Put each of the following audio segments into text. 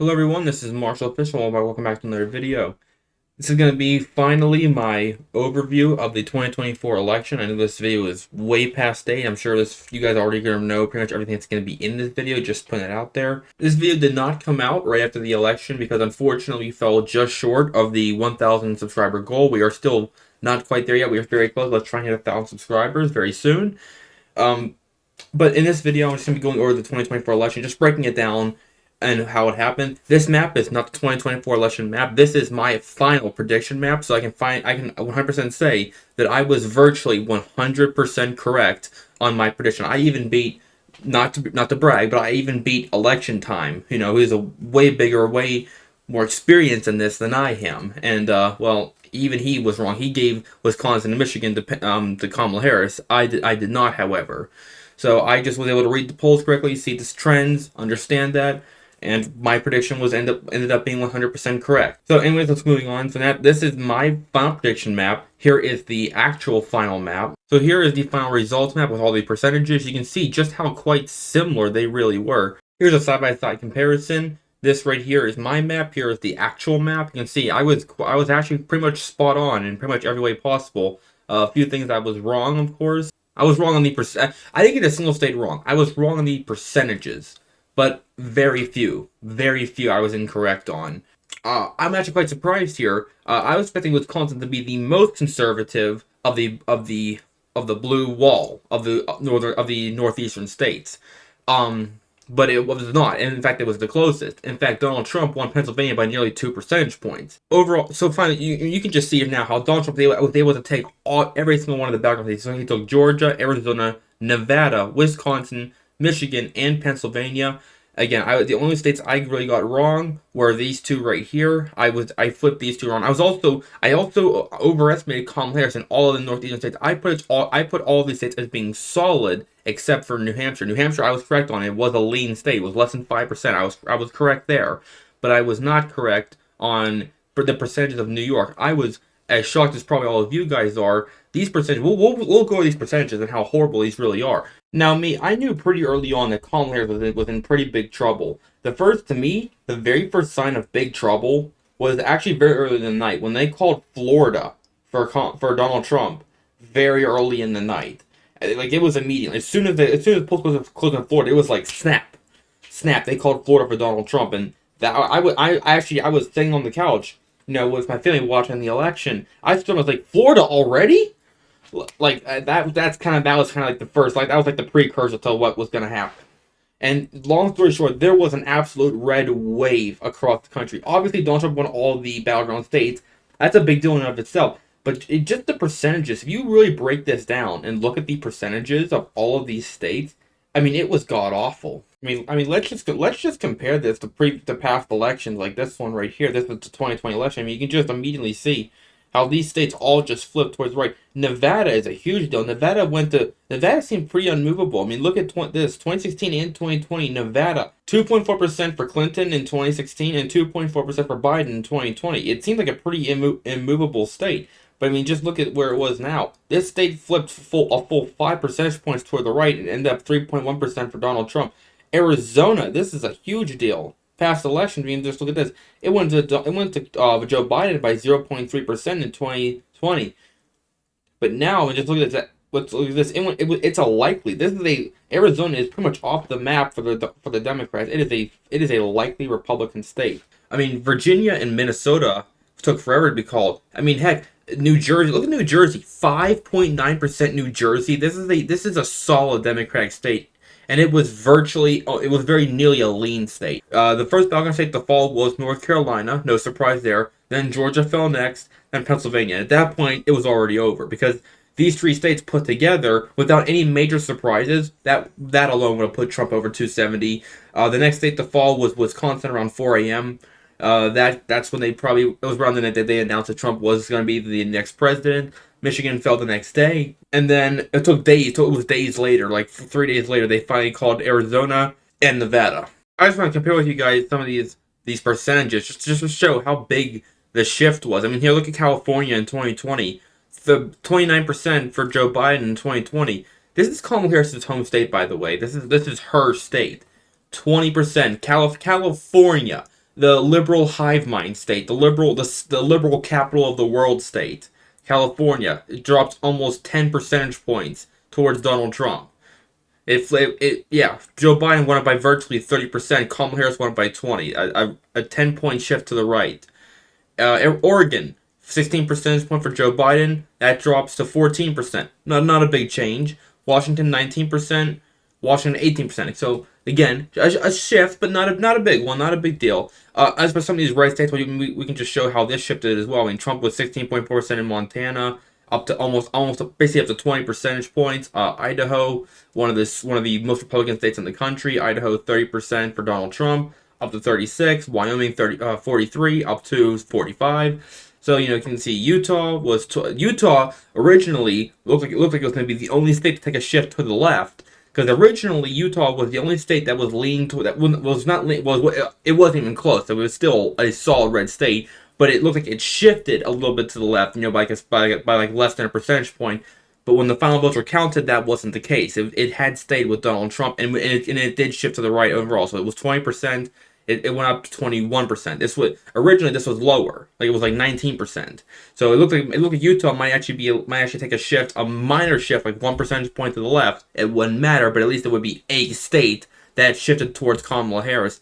Hello everyone, this is Marshall Official. Welcome back to another video. This is going to be finally my overview of the 2024 election. I know this video is way past date. I'm sure you guys are already going to know pretty much everything that's going to be in this video, just putting it out there. This video did not come out right after the election because unfortunately we fell just short of the 1,000 subscriber goal. We are still not quite there yet. We are very close. Let's try and hit 1,000 subscribers very soon. But in this video, I'm just going to be going over the 2024 election, just breaking it down and how it happened. This map is not the 2024 election map. This is my final prediction map, so I can 100% say that I was virtually 100% correct on my prediction. I even beat, not to brag, but I even beat Election Time, who's a way bigger, way more experienced in this than I am. And well, even he was wrong. He gave Wisconsin and Michigan to Kamala Harris. I did not, however. So I just was able to read the polls correctly, see the trends, understand that, and my prediction was ended up being 100% correct. So anyways, let's moving on. So now this is my final prediction map. Here is the actual final map. So here is the final results map with all the percentages. You can see just how quite similar they really were. Here's a side-by-side comparison. This right here is my map. Here is the actual map. You can see I was actually pretty much spot on in pretty much every way possible. A few things I was wrong, of course. I was wrong on the percent. I didn't get a single state wrong. I was wrong on the percentages, but very few I was incorrect on. I'm actually quite surprised here. I was expecting Wisconsin to be the most conservative of the blue wall of the northeastern states. But it was not. And in fact, it was the closest. In fact, Donald Trump won Pennsylvania by nearly 2 percentage points. Overall, so finally, you can just see now how Donald Trump was able to take every single one of the background states. So he took Georgia, Arizona, Nevada, Wisconsin, Michigan, and Pennsylvania. Again, the only states I really got wrong were these two right here. I flipped these two wrong. I also overestimated Kamala Harris in all of the northeastern states. I put all of these states as being solid except for New Hampshire. New Hampshire, I was correct on. It was a lean state. It was less than 5%. I was correct there, but I was not correct on the percentages of New York. I was as shocked as probably all of you guys are. These percentages, we'll go over these percentages and how horrible these really are. Now, I knew pretty early on that Kamala Harris was in pretty big trouble. The very first sign of big trouble was actually very early in the night when they called Florida for Donald Trump very early in the night. Like, it was immediate. As soon as polls closed in Florida, it was like snap. They called Florida for Donald Trump, and that I was sitting on the couch, with my family watching the election. I was like, Florida already? Like that was kind of like the first, like that was like the precursor to what was going to happen. And long story short, there was an absolute red wave across the country. Obviously, Donald Trump won all the battleground states. That's a big deal in and of itself. But just the percentages, if you really break this down and look at the percentages of all of these states, it was god awful. Let's just compare this to past elections, like this one right here. This is the 2020 election. You can just immediately see how these states all just flipped towards the right. Nevada is a huge deal. Nevada seemed pretty unmovable. Look at this 2016 and 2020. Nevada 2.4% for Clinton in 2016 and 2.4% for Biden in 2020. It seemed like a pretty immovable state. But just look at where it was now. This state flipped a full 5 percentage points toward the right and ended up 3.1% for Donald Trump. Arizona, this is a huge deal. Past election, just look at this. It went to Joe Biden by 0.3% in 2020. But now, just look at that. Let's look at this. It's a likely. Arizona is pretty much off the map for the Democrats. It is a likely Republican state. Virginia and Minnesota took forever to be called. Heck, New Jersey. Look at New Jersey. 5.9% New Jersey. This is a solid Democratic state. And it was very nearly a lean state. The first battleground state to fall was North Carolina. No surprise there. Then Georgia fell next. Then Pennsylvania. At that point, it was already over because these three states put together, without any major surprises, that alone would have put Trump over 270. The next state to fall was Wisconsin around 4 a.m. That's when it was around the night that they announced that Trump was going to be the next president. Michigan fell the next day, and then it took days. So it was days later, like 3 days later, they finally called Arizona and Nevada. I just want to compare with you guys some of these percentages just to show how big the shift was. Here, look at California in 2020. The 29% for Joe Biden in 2020. This is Kamala Harris's home state, by the way. This is her state. 20%. California, the liberal hive mind state, the liberal capital of the world state, California, it dropped almost 10 percentage points towards Donald Trump. Yeah, Joe Biden won it by virtually 30%. Kamala Harris won it by 20. A 10-point shift to the right. Oregon, 16 percentage point for Joe Biden. That drops to 14%. Not a big change. Washington, 19%. Washington, 18%. So again, a shift, but not a big one, not a big deal. As for some of these red states, we can just show how this shifted as well. I mean, Trump was 16.4% in Montana, up to almost basically up to 20 percentage points. Idaho, one of the most Republican states in the country. Idaho, 30% for Donald Trump, up to 36. Wyoming, 43, up to 45. So you can see Utah originally looked like it was going to be the only state to take a shift to the left, because originally Utah was the only state that was leaning to that was not it wasn't even close. So it was still a solid red state, but it looked like it shifted a little bit to the left, by like less than a percentage point. But when the final votes were counted, that wasn't the case. It had stayed with Donald Trump, and it did shift to the right overall. So it was 20%. It went up to 21%. Originally this was lower, like it was like 19%. So it looked like Utah might actually take a shift, a minor shift, like 1 percentage point to the left. It wouldn't matter, but at least it would be a state that shifted towards Kamala Harris.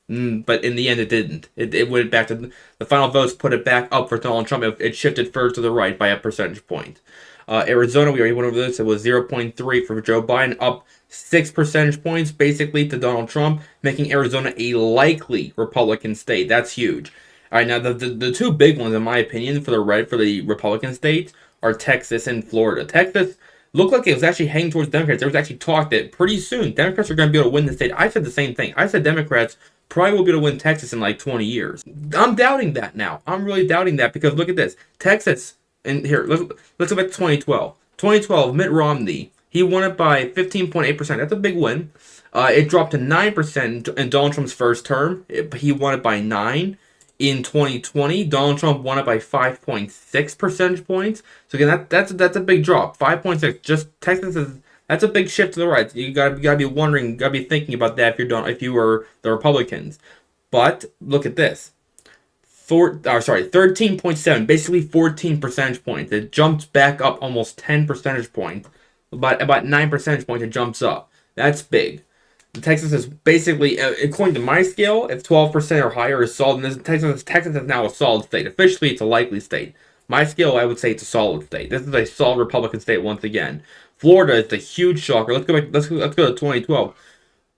But in the end, it didn't. It went back to the final votes, put it back up for Donald Trump. It shifted further to the right by a percentage point. Arizona, we already went over this. It was 0.3 for Joe Biden, up 6 percentage points basically to Donald Trump, making Arizona a likely Republican state. That's huge. All right, now the two big ones, in my opinion, for the Republican states are Texas and Florida. Texas looked like it was actually heading towards Democrats. There was actually talk that pretty soon Democrats are going to be able to win the state. I said the same thing. I said Democrats probably will be able to win Texas in like 20 years. I'm doubting that now. I'm really doubting that, because look at this. Texas, and here, let's go back to 2012. 2012, Mitt Romney, he won it by 15.8%. That's a big win. It dropped to 9% in Donald Trump's first term. He won it by 9. In 2020, Donald Trump won it by 5.6 percentage points. So again, that's a big drop. 5.6. Just Texas that's a big shift to the right. You gotta be wondering, gotta be thinking about that if you were the Republicans. But look at this. 13.7, basically 14 percentage points. It jumped back up almost 10 percentage points. About 9 percentage points it jumps up. That's big. Texas is basically, according to my scale, if 12% or higher is solid, Texas is now a solid state. Officially, it's a likely state. My scale, I would say it's a solid state. This is a solid Republican state once again. Florida is a huge shocker. Let's go back. Let's go to 2012.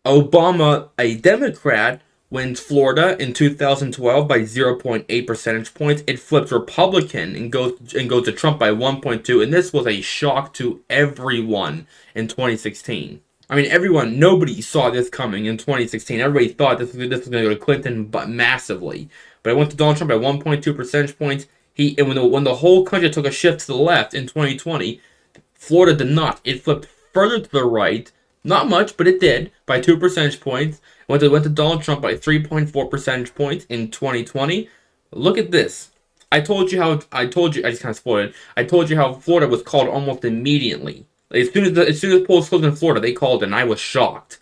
Obama, a Democrat, wins Florida in 2012 by 0.8 percentage points. It flips Republican and goes to Trump by 1.2, and this was a shock to everyone in 2016. I mean, nobody saw this coming in 2016. Everybody thought this was going to go to Clinton, but massively. But it went to Donald Trump by 1.2 percentage points. When the whole country took a shift to the left in 2020, Florida did not. It flipped further to the right. Not much, but it did, by 2 percentage points. Went to Donald Trump by 3.4 percentage points in 2020. Look at this. I just kind of spoiled it. I told you how Florida was called almost immediately. As soon as polls closed in Florida, they called it, and I was shocked.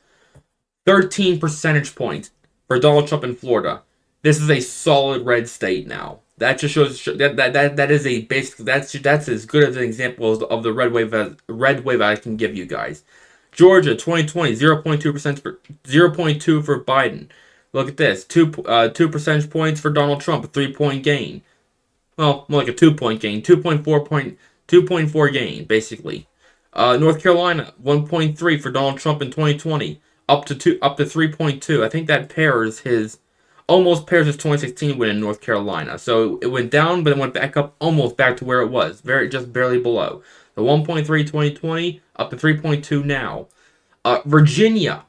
13 percentage points for Donald Trump in Florida. This is a solid red state now. That just shows that is a basic. That's as good as an example of the red wave I can give you guys. Georgia, 2020, 0.2% for 0.2 for Biden. Look at this, 2 percentage points for Donald Trump, a 3-point gain. Well, more like a 2-point gain, 2.4 gain basically. North Carolina, 1.3 for Donald Trump in 2020, up to 3.2. I think that almost pairs his 2016 win in North Carolina. So it went down, but it went back up, almost back to where it was, just barely below. The 1.3 2020, up to 3.2 now. Virginia,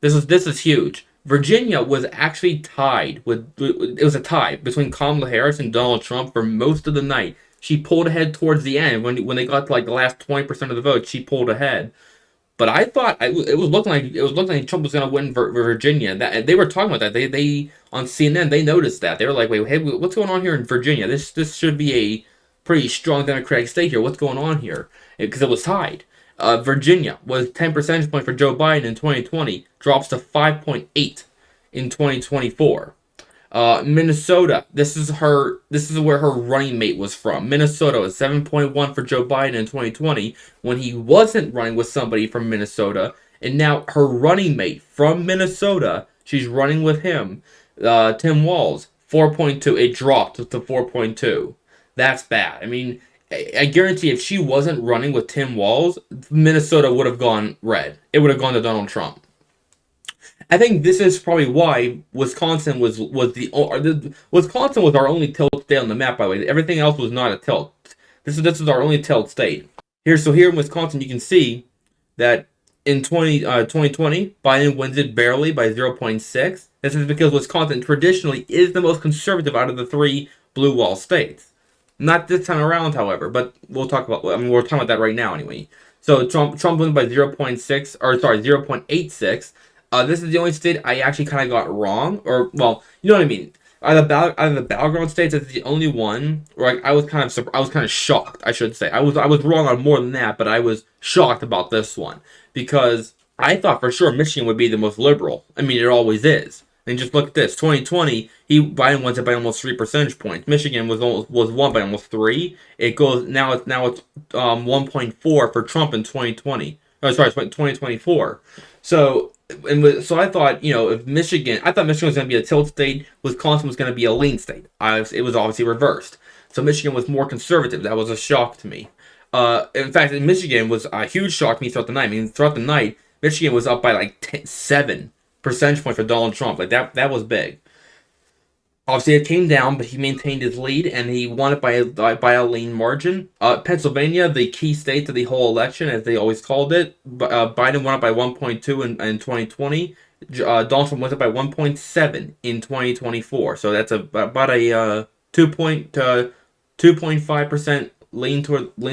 this is huge. Virginia was actually tied it was a tie between Kamala Harris and Donald Trump for most of the night. She pulled ahead towards the end when they got to like the last 20% of the vote. She pulled ahead, but I thought it was looking like Trump was going to win Virginia. That they were talking about that. They on CNN they noticed that. They were like, wait, hey, what's going on here in Virginia? This should be a pretty strong Democratic state here. What's going on here? Because it was tied. Virginia was 10 percentage point for Joe Biden in 2020, drops to 5.8 in 2024. Minnesota. This is her. This is where her running mate was from. Minnesota was 7.1 for Joe Biden in 2020 when he wasn't running with somebody from Minnesota, and now her running mate from Minnesota. She's running with him. Tim Walz 4.2. It dropped to 4.2. That's bad. I mean, I guarantee if she wasn't running with Tim Walz, Minnesota would have gone red. It would have gone to Donald Trump. I think this is probably why Wisconsin was Wisconsin was our only tilt state on the map. By the way, everything else was not a tilt. This is our only tilt state. Here in Wisconsin, you can see that in 2020, Biden wins it barely by 0.6. This is because Wisconsin traditionally is the most conservative out of the three blue wall states. Not this time around, however, but we'll talk about. I mean, we're talking about that right now anyway. So Trump wins by 0.6, or sorry, 0.86. This is the only state I actually kind of got wrong, or well, you know what I mean. Out of the battleground states, it's the only one where like, I was kind of shocked. I should say I was wrong on more than that, but I was shocked about this one because I thought for sure Michigan would be the most liberal. I mean, it always is. And just look at this: 2020, Biden wins it by almost 3 percentage points. Michigan was won by almost three. It goes now it's 1.4 for Trump in 2020. Oh, sorry, 2024. So so I thought, if I thought Michigan was going to be a tilt state, Wisconsin was going to be a lean state. It was obviously reversed. So Michigan was more conservative. That was a shock to me. In fact, Michigan was a huge shock to me throughout the night. I mean, throughout the night, Michigan was up by like 7 percentage point for Donald Trump. Like that was big. Obviously, it came down, but he maintained his lead and he won it by a lean margin. Pennsylvania, the key state to the whole election, as they always called it, Biden won it by 1.2 in 2020. Donald Trump went up by 1.7 in 2024. So that's about a 2.5% lean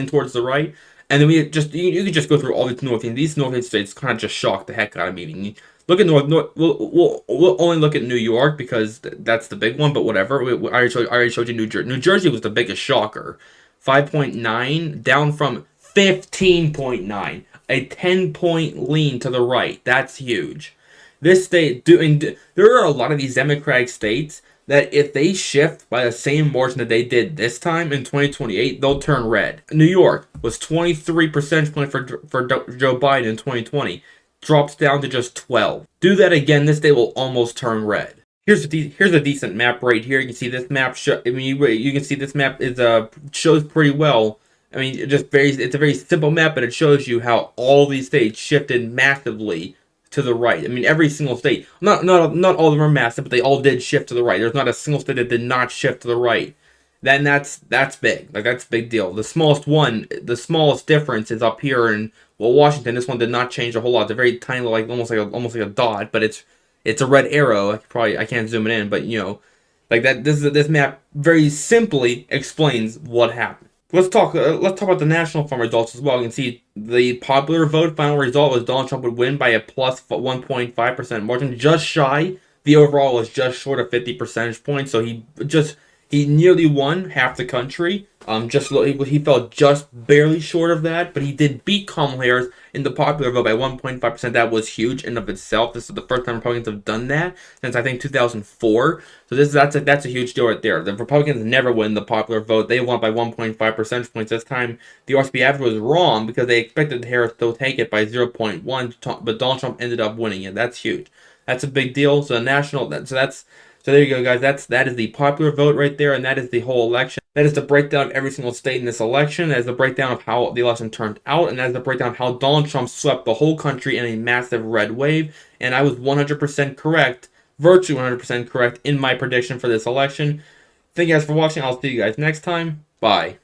towards the right. And then you can just go through all these northeast. These northeast states kind of just shocked the heck out of me. Look at North. We'll only look at New York because that's the big one. But whatever. I already showed you New Jersey. New Jersey was the biggest shocker. 5.9 down from 15.9. A 10-point lean to the right. That's huge. This state doing. There are a lot of these Democratic states that if they shift by the same margin that they did this time in 2028, they'll turn red. New York was 23 percentage point for Joe Biden in 2020, drops down to just 12. Do that again, this day will almost turn red. Here's a decent map right here. You can see this map. You can see this map shows pretty well. I mean, it's a very simple map, but it shows you how all these states shifted massively to the right. I mean, every single state, not all of them are massive, but they all did shift to the right. There's not a single state that did not shift to the right. Then that's big. Like that's a big deal. The smallest difference is up here in Washington. This one did not change a whole lot. It's a very tiny, like almost like a dot, but it's a red arrow. I can't zoom it in, but like that. This map very simply explains what happened. Let's talk about the national farm results as well. You can see the popular vote final result was Donald Trump would win by a plus 1.5% margin, just shy. The overall was just short of 50 percentage points, so he nearly won half the country. He fell just barely short of that, but he did beat Kamala Harris in the popular vote by 1.5%. That was huge in of itself. This is the first time Republicans have done that since I think 2004. So that's a huge deal right there. The Republicans never win the popular vote. They won by 1.5 percentage points. This time the RCP average was wrong because they expected Harris to take it by 0.1, but Donald Trump ended up winning it. That's huge. That's a big deal. So there you go, guys. That is the popular vote right there, and that is the whole election. That is the breakdown of every single state in this election. That is the breakdown of how the election turned out, and that is the breakdown of how Donald Trump swept the whole country in a massive red wave. And I was 100% correct, virtually 100% correct in my prediction for this election. Thank you guys for watching. I'll see you guys next time. Bye.